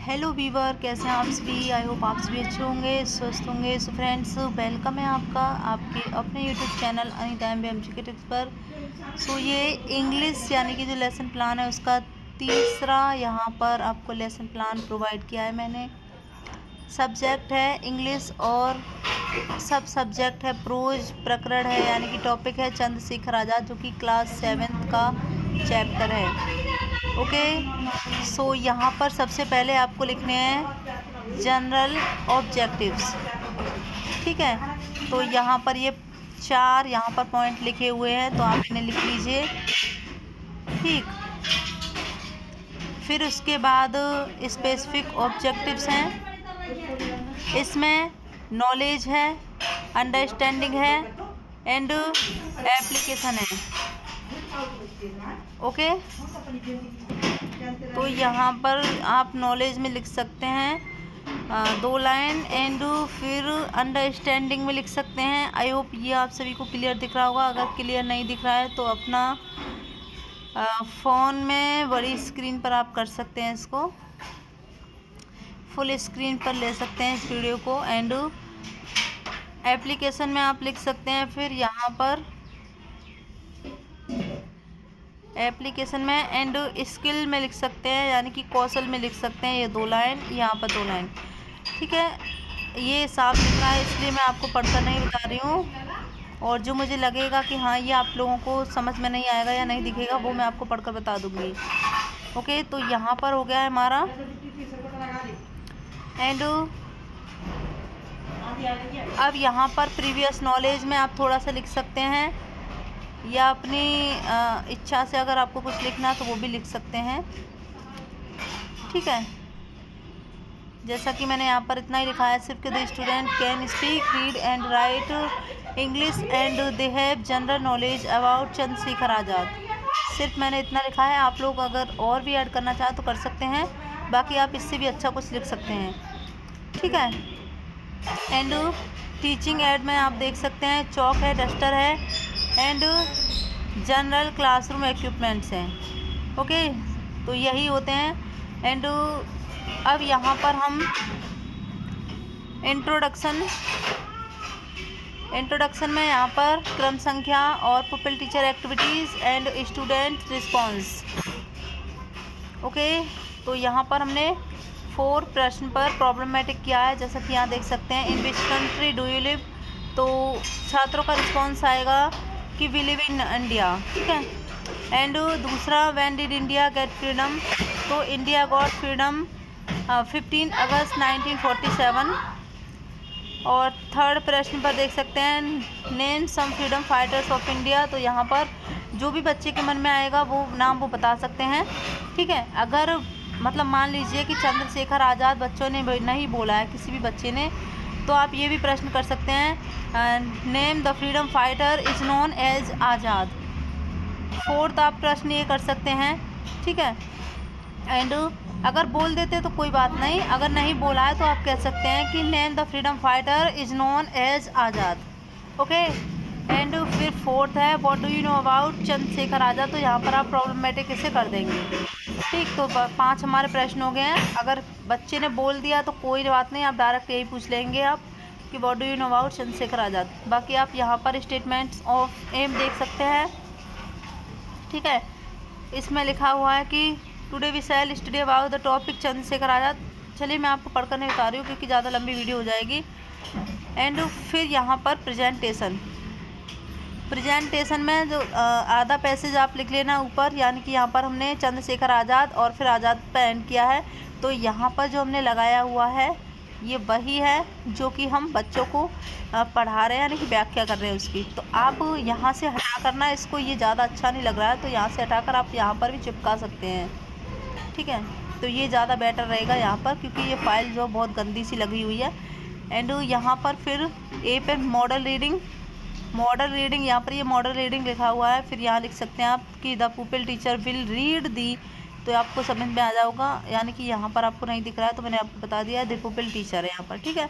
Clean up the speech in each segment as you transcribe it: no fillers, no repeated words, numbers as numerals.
Hello Weaver, कैसे हैं आप सभी। आई होप आप सभी अच्छे होंगे, स्वस्थ होंगे। सो फ्रेंड्स, वेलकम है आपका आपके अपने यूट्यूब चैनल अनीता एमबी के टिप्स पर। सो ये इंग्लिश यानी कि जो लेसन प्लान है उसका तीसरा यहाँ पर आपको लेसन प्लान प्रोवाइड किया है मैंने। सब्जेक्ट है इंग्लिश और सब सब्जेक्ट है प्रोज, प्रकरण है यानी कि टॉपिक है चंद्रशेखर आज़ाद, जो कि क्लास 7th का चैप्टर है। ओके, सो यहाँ पर सबसे पहले आपको लिखने हैं जनरल ऑब्जेक्टिव्स। ठीक है, तो यहाँ पर ये 4 यहाँ पर पॉइंट लिखे हुए हैं, तो आप इन्हें लिख लीजिए। ठीक, फिर उसके बाद स्पेसिफिक ऑब्जेक्टिव्स हैं। इसमें नॉलेज है, अंडरस्टैंडिंग है एंड एप्लीकेशन है। ओके, तो यहाँ पर आप नॉलेज में लिख सकते हैं 2 लाइन एंड फिर अंडरस्टैंडिंग में लिख सकते हैं। आई होप ये आप सभी को क्लियर दिख रहा होगा। अगर क्लियर नहीं दिख रहा है तो अपना फ़ोन में बड़ी स्क्रीन पर आप कर सकते हैं, इसको फुल स्क्रीन पर ले सकते हैं इस वीडियो को। एंड एप्लीकेशन में आप लिख सकते हैं फिर यहाँ पर एप्लीकेशन में एंड स्किल में लिख सकते हैं यानी कि कौशल में लिख सकते हैं। ये 2 लाइन, यहाँ पर 2 लाइन। ठीक है, ये साफ दिख रहा है इसलिए मैं आपको पढ़कर नहीं बता रही हूँ, और जो मुझे लगेगा कि हाँ ये आप लोगों को समझ में नहीं आएगा या नहीं दिखेगा वो मैं आपको पढ़कर बता दूँगी। ओके, तो यहाँ पर हो गया है हमारा। एंड अब यहाँ पर प्रीवियस नॉलेज में आप थोड़ा सा लिख सकते हैं, या अपनी इच्छा से अगर आपको कुछ लिखना है तो वो भी लिख सकते हैं। ठीक है, जैसा कि मैंने यहाँ पर इतना ही लिखा है सिर्फ कि the student can speak, read and write English and they have general knowledge about Chandrashekhar Azad. सिर्फ मैंने इतना लिखा है। आप लोग अगर और भी ऐड करना चाहें तो कर सकते हैं, बाकी आप इससे भी अच्छा कुछ लिख सकते हैं। ठीक है, एंड टीचिंग एड में आप देख सकते हैं चौक है, डस्टर है एंड जनरल क्लासरूम इक्विपमेंट्स हैं। ओके, तो यही होते हैं। एंड अब यहाँ पर हम इंट्रोडक्शन में यहाँ पर क्रम संख्या और pupil teacher activities and student response. Okay, तो यहाँ पर हमने 4 प्रश्न पर प्रॉब्लमेटिक किया है, जैसा कि यहाँ देख सकते हैं। In which country do you live, तो छात्रों का रिस्पॉन्स आएगा कि वी लिव इन इंडिया। ठीक है, एंड दूसरा when did India get freedom, तो इंडिया गॉट फ्रीडम 15 अगस्त 1947। और थर्ड प्रश्न पर देख सकते हैं name some freedom fighters of India, तो यहाँ पर जो भी बच्चे के मन में आएगा वो नाम वो बता सकते हैं। ठीक है, अगर मतलब मान लीजिए कि चंद्रशेखर आज़ाद बच्चों ने नहीं बोला है, किसी भी बच्चे ने, तो आप ये भी प्रश्न कर सकते हैं name the freedom fighter is known as Azad. Fourth आप प्रश्न ये कर सकते हैं। ठीक है, एंड अगर बोल देते तो कोई बात नहीं, अगर नहीं बोला है तो आप कह सकते हैं कि name the freedom fighter is known as Azad. Okay, and फिर फोर्थ है what do you know about Chandrashekhar Azad, तो यहाँ पर आप प्रॉब्लमेटिक इसे कर देंगे। ठीक, तो 5 हमारे प्रश्न हो गए हैं। अगर बच्चे ने बोल दिया तो कोई बात नहीं, आप डायरेक्ट यही पूछ लेंगे आप कि what do you know about Chandrashekhar Azad. बाकी आप यहाँ पर स्टेटमेंट्स ऑफ एम देख सकते हैं। ठीक है, इसमें लिखा हुआ है कि today we shall study about the topic Chandrashekhar Azad. चलिए मैं आपको पढ़कर नहीं बता रही हूँ क्योंकि ज़्यादा लंबी वीडियो हो जाएगी। एंड फिर यहाँ पर प्रेजेंटेशन में जो आधा पैसेज आप लिख लेना ऊपर, यानी कि यहाँ पर हमने चंद्रशेखर आज़ाद और फिर आज़ाद पर एंड किया है, तो यहाँ पर जो हमने लगाया हुआ है ये वही है जो कि हम बच्चों को पढ़ा रहे हैं, यानी कि व्याख्या कर रहे हैं उसकी। तो आप यहाँ से हटा करना इसको, ये ज़्यादा अच्छा नहीं लग रहा है तो यहाँ से हटाकर आप यहाँ पर भी चिपका सकते हैं। ठीक है, तो ये ज़्यादा बेटर रहेगा यहाँ पर, क्योंकि ये फाइल जो बहुत गंदी सी लगी हुई है। एंड यहाँ पर फिर ए पे मॉडल रीडिंग यहाँ पर ये मॉडल रीडिंग लिखा हुआ है। फिर यहाँ लिख सकते हैं आप कि the pupil teacher will read the, तो आपको समझ में आ जाएगा। यानी कि यहाँ पर आपको नहीं दिख रहा है तो मैंने आपको बता दिया द पुपिल टीचर है यहाँ पर। ठीक है,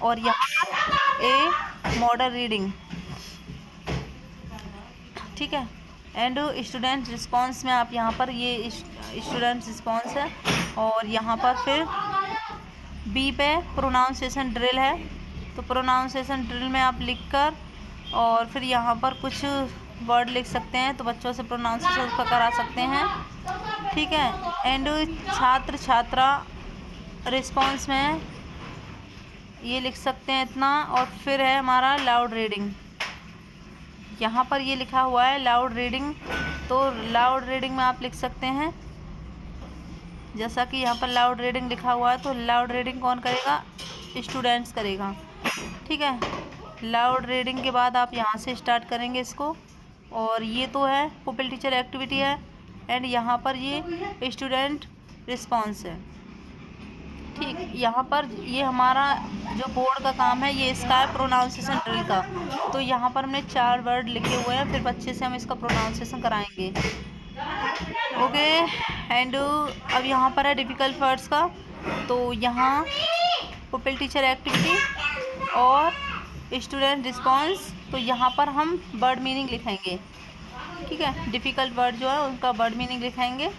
और यहाँ पर ए मॉडल रीडिंग। ठीक है, एंड स्टूडेंट रिस्पॉन्स में आप यहाँ पर ये स्टूडेंट रिस्पॉन्स है, और यहाँ पर फिर बी पे प्रोनाउंसिएशन ड्रिल है। तो प्रोनाउंसिएशन ड्रिल में आप लिखकर और फिर यहाँ पर कुछ वर्ड लिख सकते हैं, तो बच्चों से प्रोनाउंसिएशन उसका करा सकते हैं, ठीक है। एंड छात्र छात्रा रिस्पॉन्स में ये लिख सकते हैं इतना, और फिर है हमारा लाउड रीडिंग। यहाँ पर ये लिखा हुआ है लाउड रीडिंग, तो लाउड रीडिंग में आप लिख सकते हैं, जैसा कि यहाँ पर लाउड रीडिंग लिखा हुआ है, तो लाउड रीडिंग कौन करेगा? स्टूडेंट्स करेगा, ठीक है। लाउड रीडिंग के बाद आप यहाँ से स्टार्ट करेंगे इसको, और ये तो है पुपिल टीचर एक्टिविटी है, एंड यहाँ पर ये स्टूडेंट रिस्पॉन्स है, ठीक। यहाँ पर ये हमारा जो बोर्ड का काम है ये इसका है प्रोनाउंसिएशन ड्रिल का। तो यहाँ पर हमने 4 वर्ड लिखे हुए हैं, फिर बच्चे से हम इसका प्रोनाउंसिएशन कराएंगे, ओके। एंड अब यहाँ पर है डिफ़िकल्ट वर्ड्स का, तो यहाँ पुपिल टीचर एक्टिविटी और स्टूडेंट रिस्पॉन्स, तो यहाँ पर हम वर्ड मीनिंग लिखेंगे, ठीक है। डिफ़िकल्ट वर्ड जो है उनका वर्ड मीनिंग लिखेंगे।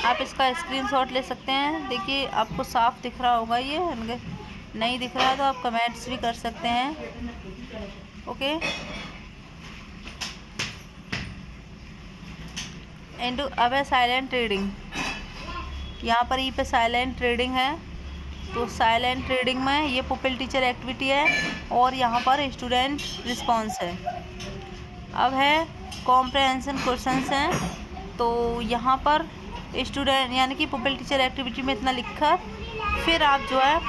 आप इसका स्क्रीनशॉट ले सकते हैं, देखिए आपको साफ दिख रहा होगा, ये नहीं दिख रहा है तो आप कमेंट्स भी कर सकते हैं, ओके। एंड अब है साइलेंट रीडिंग। यहाँ पर ई पे साइलेंट रीडिंग है, तो साइलेंट रीडिंग में ये पुपिल टीचर एक्टिविटी है और यहाँ पर स्टूडेंट रिस्पॉन्स है। अब है कॉम्प्रहेंशन क्वेश्चंस हैं, तो यहाँ पर स्टूडेंट यानी कि पुपिल टीचर एक्टिविटी में इतना लिखकर फिर आप जो है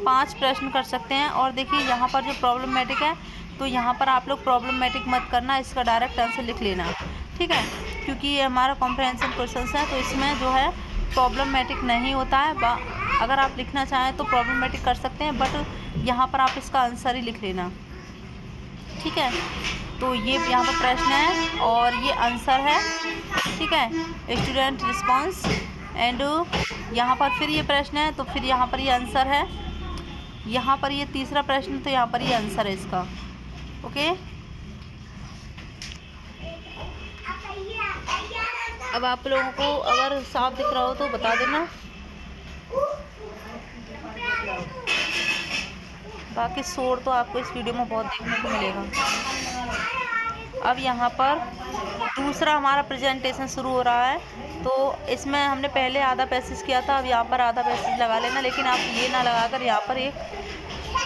5 प्रश्न कर सकते हैं। और देखिए यहाँ पर जो प्रॉब्लमेटिक है, तो यहाँ पर आप लोग प्रॉब्लमेटिक मत करना, इसका डायरेक्ट आंसर लिख लेना, ठीक है, क्योंकि ये हमारा कॉम्प्रहेंशन क्वेश्चंस है, तो इसमें जो है प्रॉब्लमेटिक नहीं होता है। अगर आप लिखना चाहें तो प्रॉब्लमेटिक कर सकते हैं, बट यहाँ पर आप इसका आंसर ही लिख लेना, ठीक है। तो ये यहाँ पर प्रश्न है और ये आंसर है, ठीक है, स्टूडेंट रिस्पॉन्स। एंड यहाँ पर फिर ये प्रश्न है, तो फिर यहाँ पर ये आंसर है, यहाँ पर ये तीसरा प्रश्न, तो यहाँ पर ये आंसर है इसका, ओके। अब आप लोगों को अगर साफ दिख रहा हो तो बता देना, बाकी शोर तो आपको इस वीडियो में बहुत देखने को मिलेगा। अब यहाँ पर दूसरा हमारा प्रेजेंटेशन शुरू हो रहा है, तो इसमें हमने पहले आधा पैसेज किया था, अब यहाँ पर आधा पैसेज लगा लेना, लेकिन आप ये ना लगाकर यहाँ पर एक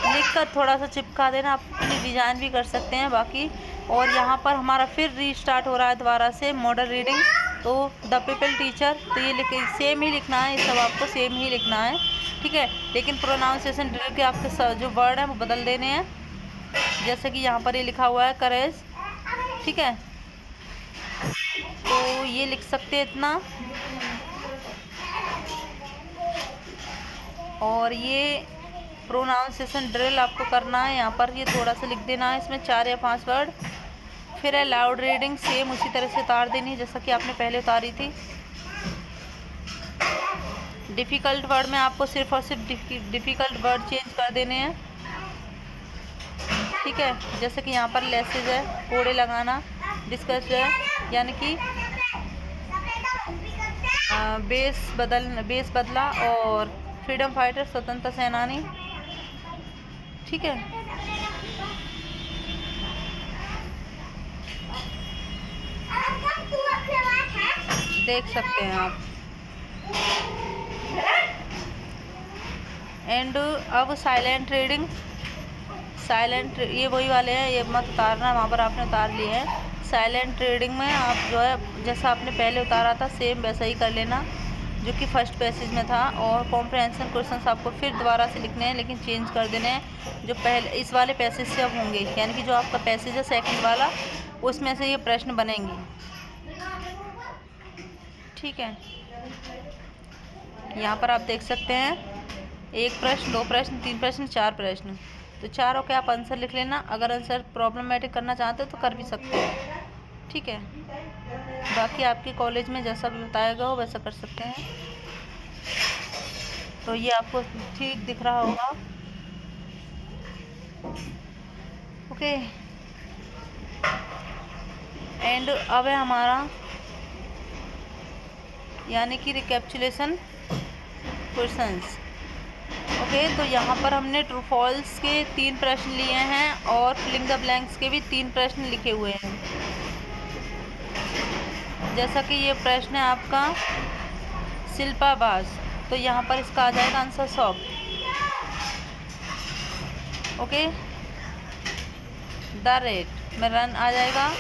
लिखकर थोड़ा सा चिपका देना, आप अपनी डिज़ाइन भी कर सकते हैं बाकी। और यहाँ पर हमारा फिर रीस्टार्ट हो रहा है दोबारा से मॉडल रीडिंग, तो द पुपिल टीचर, तो ये सेम ही लिखना है, ये सब आपको सेम ही लिखना है, ठीक है। लेकिन प्रोनाउंसिएशन ड्रिल के आपके जो वर्ड हैं वो बदल देने हैं, जैसे कि यहाँ पर ये लिखा हुआ है करेज, ठीक है, तो ये लिख सकते हैं इतना। और ये प्रोनाउंसिएशन ड्रिल आपको करना है, यहाँ पर ये थोड़ा सा लिख देना है, इसमें 4 या 5 वर्ड। फिर है लाउड रीडिंग, सेम उसी तरह से उतार देनी है जैसा कि आपने पहले उतारी थी। डिफ़िकल्ट वर्ड में आपको सिर्फ और सिर्फ डिफ़िकल्ट वर्ड चेंज कर देने हैं, ठीक है, जैसे कि यहाँ पर लेसेज है, कोड़े लगाना, डिस्कस है, यानी कि बेस बदला, और फ्रीडम फाइटर, स्वतंत्रता सेनानी, ठीक है। देख सकते हैं आप। एंड अब साइलेंट रीडिंग, ये वही वाले हैं, ये मत उतारना, वहाँ पर आपने उतार लिए हैं। साइलेंट रीडिंग में आप जो है जैसा आपने पहले उतारा था सेम वैसा ही कर लेना, जो कि फर्स्ट पैसेज में था। और कॉम्प्रहेंशन क्वेश्चंस आपको फिर दोबारा से लिखने हैं, लेकिन चेंज कर देने हैं, जो पहले इस वाले पैसेज से अब होंगे, यानी कि जो आपका पैसेज है सेकंड वाला, उसमें से ये प्रश्न बनेंगे, ठीक है। यहाँ पर आप देख सकते हैं 1 प्रश्न, 2 प्रश्न, 3 प्रश्न, 4 प्रश्न, तो चारों के आप आंसर लिख लेना। अगर आंसर प्रॉब्लमेटिक करना चाहते हो तो कर भी सकते हो, ठीक है। बाकी आपके कॉलेज में जैसा भी बताया गया हो वैसा कर सकते हैं। तो ये आपको ठीक दिख रहा होगा, ओके। एंड अब है हमारा यानी कि रिकैप्चुलेशन क्वेश्चंस। ओके, तो यहाँ पर हमने ट्रू फॉल्स के 3 प्रश्न लिए हैं और फिलिंग द ब्लैंक्स के भी 3 प्रश्न लिखे हुए हैं। जैसा कि ये प्रश्न है आपका शिल्पा बास, तो यहाँ पर इसका आ जाएगा answer shop. Okay, the rate में रन आ जाएगा।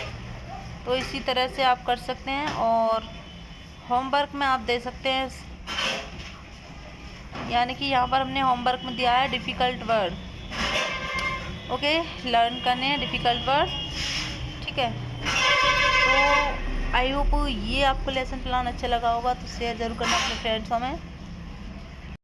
तो इसी तरह से आप कर सकते हैं। और होमवर्क में आप दे सकते हैं, यानी कि यहाँ पर हमने होमवर्क में दिया है डिफ़िकल्ट वर्ड। ओके, लर्न करने हैं डिफ़िकल्ट वर्ड, ठीक है। तो आई होप ये आपको लेसन प्लान अच्छा लगा होगा, तो शेयर ज़रूर करना अपने फ्रेंड्सों में।